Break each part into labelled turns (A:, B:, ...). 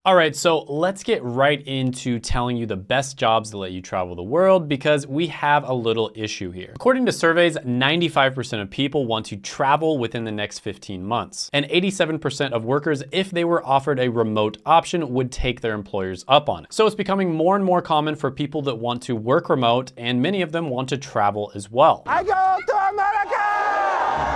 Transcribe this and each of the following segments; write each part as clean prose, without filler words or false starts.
A: All right, so let's get right into telling you the best jobs that let you travel the world because we have a little issue here. According to surveys, 95% of people want to travel within the next 15 months. And 87% of workers, if they were offered a remote option, would take their employers up on it. So it's becoming more and more common for people that want to work remote, and many of them want to travel as well.
B: I go to America!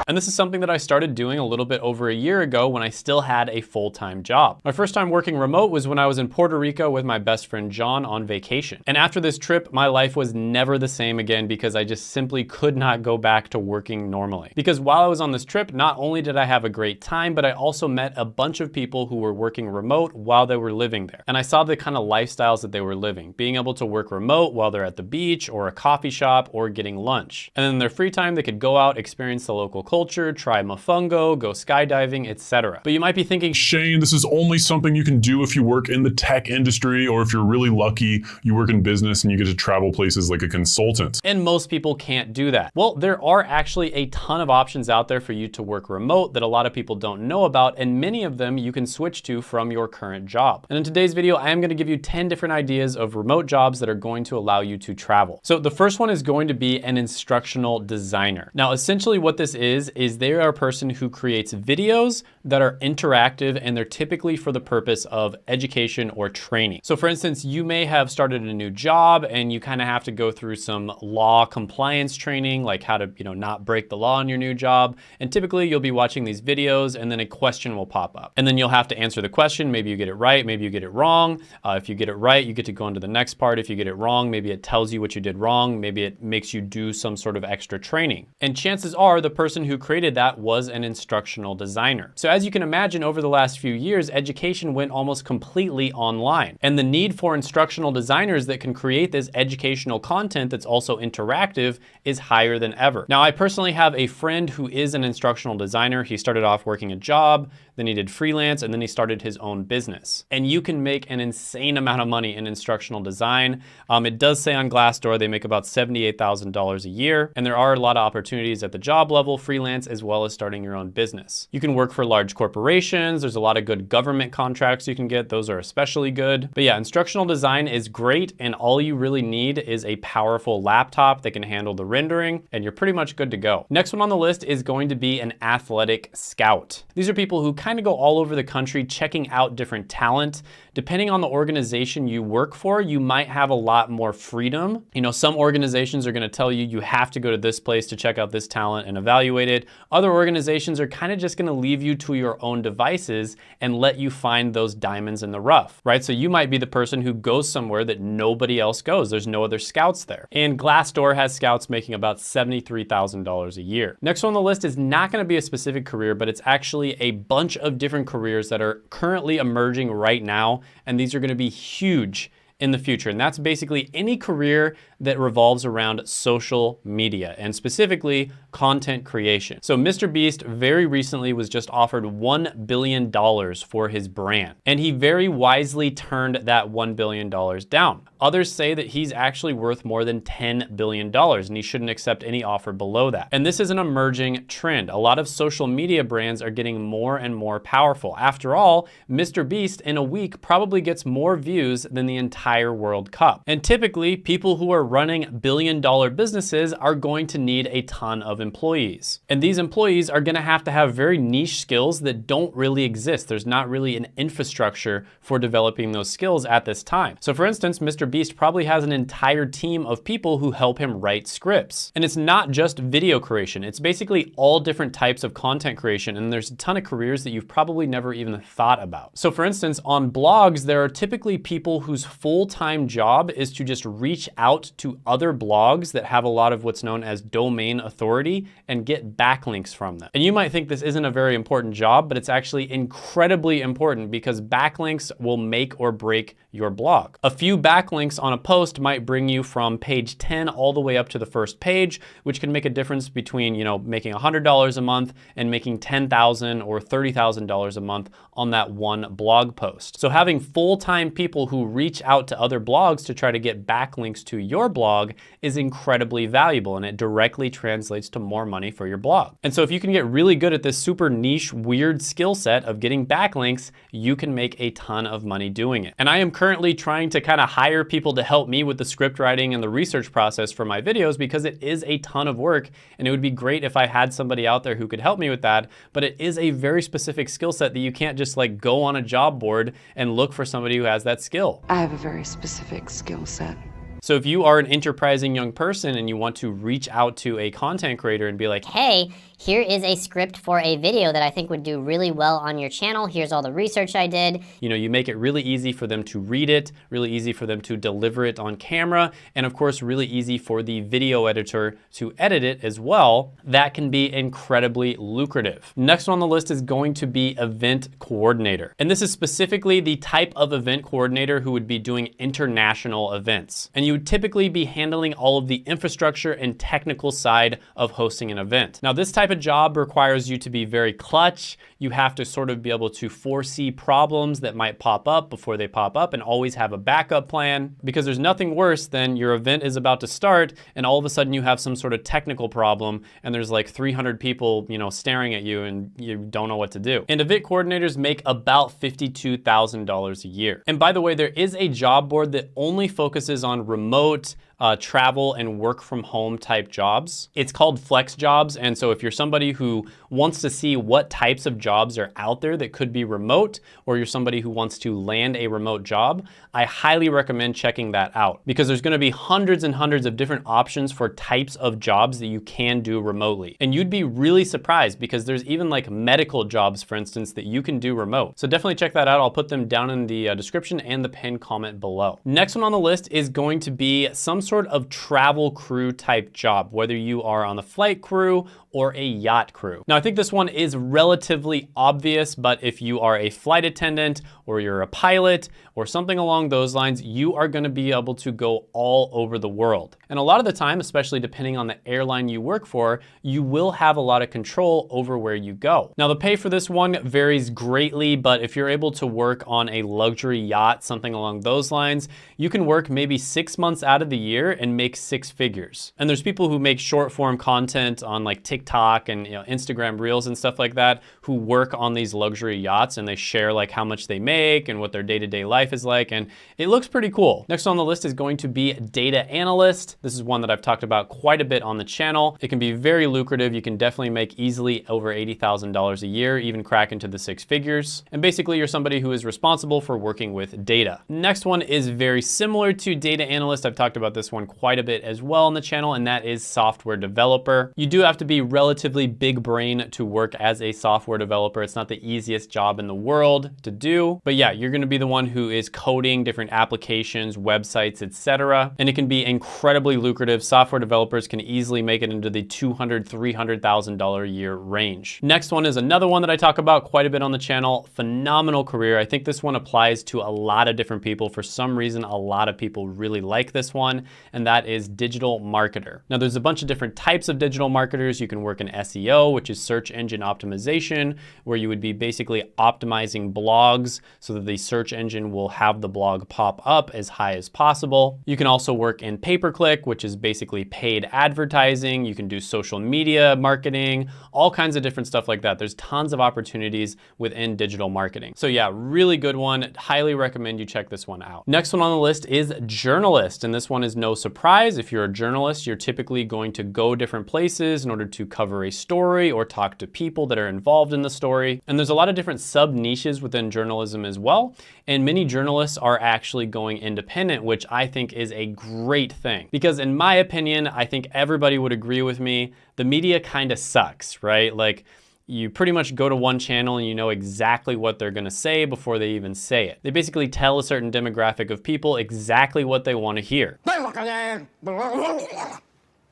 A: And this is something that I started doing a little bit over a year ago when I still had a full-time job. My first time working remote was when I was in Puerto Rico with my best friend John on vacation. And after this trip, my life was never the same again because I just simply could not go back to working normally. Because while I was on this trip, not only did I have a great time, but I also met a bunch of people who were working remote while they were living there. And I saw the kind of lifestyles that they were living, being able to work remote while they're at the beach or a coffee shop or getting lunch. And then in their free time, they could go out, experience the local culture, try mofongo, go skydiving, etc. But you might be thinking,
C: Shane, this is only something you can do if you work in the tech industry, or if you're really lucky, you work in business and you get to travel places like a consultant.
A: And most people can't do that. Well, there are actually a ton of options out there for you to work remote that a lot of people don't know about, and many of them you can switch to from your current job. And in today's video, I am going to give you 10 different ideas of remote jobs that are going to allow you to travel. So the first one is going to be an instructional designer. Now, essentially what this is they are a person who creates videos that are interactive, and they're typically for the purpose of education or training. So for instance, you may have started a new job and you kind of have to go through some law compliance training, like how to, not break the law in your new job. And typically you'll be watching these videos and then a question will pop up. And then you'll have to answer the question. Maybe you get it right, maybe you get it wrong. If you get it right, you get to go into the next part. If you get it wrong, maybe it tells you what you did wrong. Maybe it makes you do some sort of extra training. And chances are the person who created that was an instructional designer. So as you can imagine, over the last few years, education went almost completely online. And the need for instructional designers that can create this educational content that's also interactive is higher than ever. Now, I personally have a friend who is an instructional designer. He started off working a job, then he did freelance, and then he started his own business. And you can make an insane amount of money in instructional design. It does say on Glassdoor they make about $78,000 a year. And there are a lot of opportunities at the job level, freelance, as well as starting your own business. You can work for large corporations. There's a lot of good government contracts you can get. Those are especially good. But yeah, instructional design is great, and all you really need is a powerful laptop that can handle the rendering, and you're pretty much good to go. Next one on the list is going to be an athletic scout. These are people who kind of go all over the country checking out different talent. Depending on the organization you work for, you might have a lot more freedom. Some organizations are going to tell you you have to go to this place to check out this talent and evaluate it. Other organizations are kind of just going to leave you to your own devices and let you find those diamonds in the rough, right? So you might be the person who goes somewhere that nobody else goes. There's no other scouts there. And Glassdoor has scouts making about $73,000 a year. Next one on the list is not going to be a specific career, but it's actually a bunch of different careers that are currently emerging right now, and these are going to be huge in the future. And that's basically any career that revolves around social media, and specifically content creation. So Mr. Beast very recently was just offered $1 billion for his brand, and he very wisely turned that $1 billion down. Others say that he's actually worth more than $10 billion, and he shouldn't accept any offer below that. And this is an emerging trend. A lot of social media brands are getting more and more powerful. After all, Mr. Beast in a week probably gets more views than the entire World Cup. And typically, people who are running billion-dollar businesses are going to need a ton of employees. And these employees are going to have very niche skills that don't really exist. There's not really an infrastructure for developing those skills at this time. So for instance, Mr. Beast probably has an entire team of people who help him write scripts. And it's not just video creation. It's basically all different types of content creation. And there's a ton of careers that you've probably never even thought about. So for instance, on blogs, there are typically people whose full-time job is to just reach out to other blogs that have a lot of what's known as domain authority and get backlinks from them. And you might think this isn't a very important job, but it's actually incredibly important because backlinks will make or break your blog. A few backlinks backlinks on a post might bring you from page 10 all the way up to the first page, which can make a difference between, making $100 a month and making $10,000 or $30,000 a month on that one blog post. So having full-time people who reach out to other blogs to try to get backlinks to your blog is incredibly valuable, and it directly translates to more money for your blog. And so if you can get really good at this super niche, weird skill set of getting backlinks, you can make a ton of money doing it. And I am currently trying to kind of hire people to help me with the script writing and the research process for my videos, because it is a ton of work, and it would be great if I had somebody out there who could help me with that. But it is a very specific skill set that you can't just like go on a job board and look for somebody who has that skill.
D: I have a very specific skill set.
A: So if you are an enterprising young person and you want to reach out to a content creator and be like,
E: hey, here is a script for a video that I think would do really well on your channel. Here's all the research I did.
A: You make it really easy for them to read it, really easy for them to deliver it on camera, and of course, really easy for the video editor to edit it as well. That can be incredibly lucrative. Next on the list is going to be event coordinator. And this is specifically the type of event coordinator who would be doing international events. And you would typically be handling all of the infrastructure and technical side of hosting an event. Now, this type of job requires you to be very clutch. You have to sort of be able to foresee problems that might pop up before they pop up and always have a backup plan, because there's nothing worse than your event is about to start and all of a sudden you have some sort of technical problem and there's like 300 people, staring at you and you don't know what to do. And event coordinators make about $52,000 a year. And by the way, there is a job board that only focuses on remote travel and work from home type jobs. It's called Flex Jobs. And so if you're somebody who wants to see what types of jobs are out there that could be remote, or you're somebody who wants to land a remote job, I highly recommend checking that out, because there's gonna be hundreds and hundreds of different options for types of jobs that you can do remotely. And you'd be really surprised, because there's even like medical jobs, for instance, that you can do remote. So definitely check that out. I'll put them down in the description and the pinned comment below. Next one on the list is going to be some sort of travel crew type job, whether you are on the flight crew or a yacht crew. Now, I think this one is relatively obvious, but if you are a flight attendant or you're a pilot or something along those lines, you are gonna be able to go all over the world. And a lot of the time, especially depending on the airline you work for, you will have a lot of control over where you go. Now, the pay for this one varies greatly, but if you're able to work on a luxury yacht, something along those lines, you can work maybe 6 months out of the year and make 6 figures. And there's people who make short form content on like TikTok and Instagram Reels and stuff like that, who work on these luxury yachts, and they share like how much they make and what their day-to-day life is like, and it looks pretty cool. Next on the list is going to be data analyst. This is one that I've talked about quite a bit on the channel. It can be very lucrative. You can definitely make easily over $80,000 a year, even crack into the 6 figures. And basically you're somebody who is responsible for working with data. Next one is very similar to data analyst. I've talked about this one quite a bit as well on the channel, and that is software developer. You do have to be relatively big brain to work as a software developer. It's not the easiest job in the world to do, but yeah, you're gonna be the one who is coding different applications, websites, etc. And it can be incredibly lucrative. Software developers can easily make it into the $200,000, $300,000 a year range. Next one is another one that I talk about quite a bit on the channel. Phenomenal career. I think this one applies to a lot of different people. For some reason, a lot of people really like this one, and that is digital marketer. Now, there's a bunch of different types of digital marketers. You can work in SEO, which is search engine optimization, where you would be basically optimizing blogs so that the search engine will have the blog pop up as high as possible. You can also work in pay-per-click, which is basically paid advertising. You can do social media marketing, all kinds of different stuff like that. There's tons of opportunities within digital marketing. So yeah, really good one. Highly recommend you check this one out. Next one on the list is journalist, and this one is no surprise. If you're a journalist, you're typically going to go different places in order to cover a story or talk to people that are involved in the story. And there's a lot of different sub niches within journalism as well. And many journalists are actually going independent, which I think is a great thing. Because in my opinion, I think everybody would agree with me, the media kind of sucks, right? Like, you pretty much go to one channel and you know exactly what they're gonna say before they even say it. They basically tell a certain demographic of people exactly what they want to hear.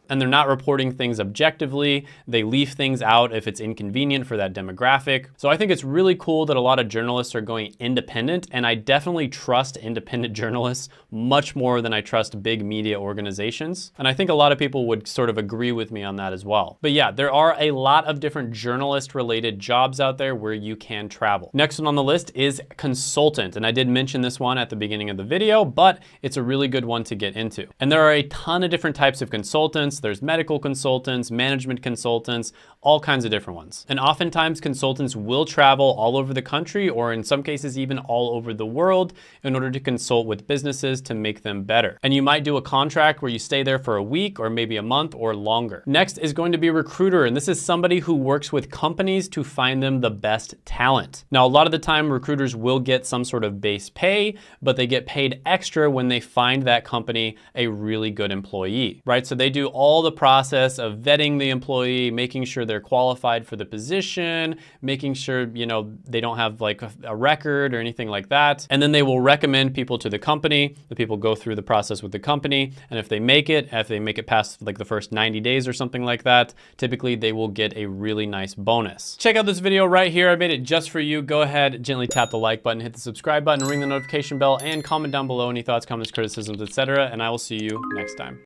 A: and they're not reporting things objectively. They leave things out if it's inconvenient for that demographic. So I think it's really cool that a lot of journalists are going independent, and I definitely trust independent journalists much more than I trust big media organizations. And I think a lot of people would sort of agree with me on that as well. But yeah, there are a lot of different journalist-related jobs out there where you can travel. Next one on the list is consultant, and I did mention this one at the beginning of the video, but it's a really good one to get into. And there are a ton of different types of consultants. There's medical consultants, management consultants, all kinds of different ones. And oftentimes consultants will travel all over the country, or in some cases even all over the world, in order to consult with businesses to make them better. And you might do a contract where you stay there for a week or maybe a month or longer. Next is going to be a recruiter, and this is somebody who works with companies to find them the best talent. Now, a lot of the time recruiters will get some sort of base pay, but they get paid extra when they find that company a really good employee, right? So they do all the process of vetting the employee, making sure they're qualified for the position, making sure, you know, they don't have like a record or anything like that. And then they will recommend people to the company. The people go through the process with the company. And if they make it past like the first 90 days or something like that, typically they will get a really nice bonus. Check out this video right here. I made it just for you. Go ahead, gently tap the like button, hit the subscribe button, ring the notification bell, and comment down below any thoughts, comments, criticisms, etc. And I will see you next time.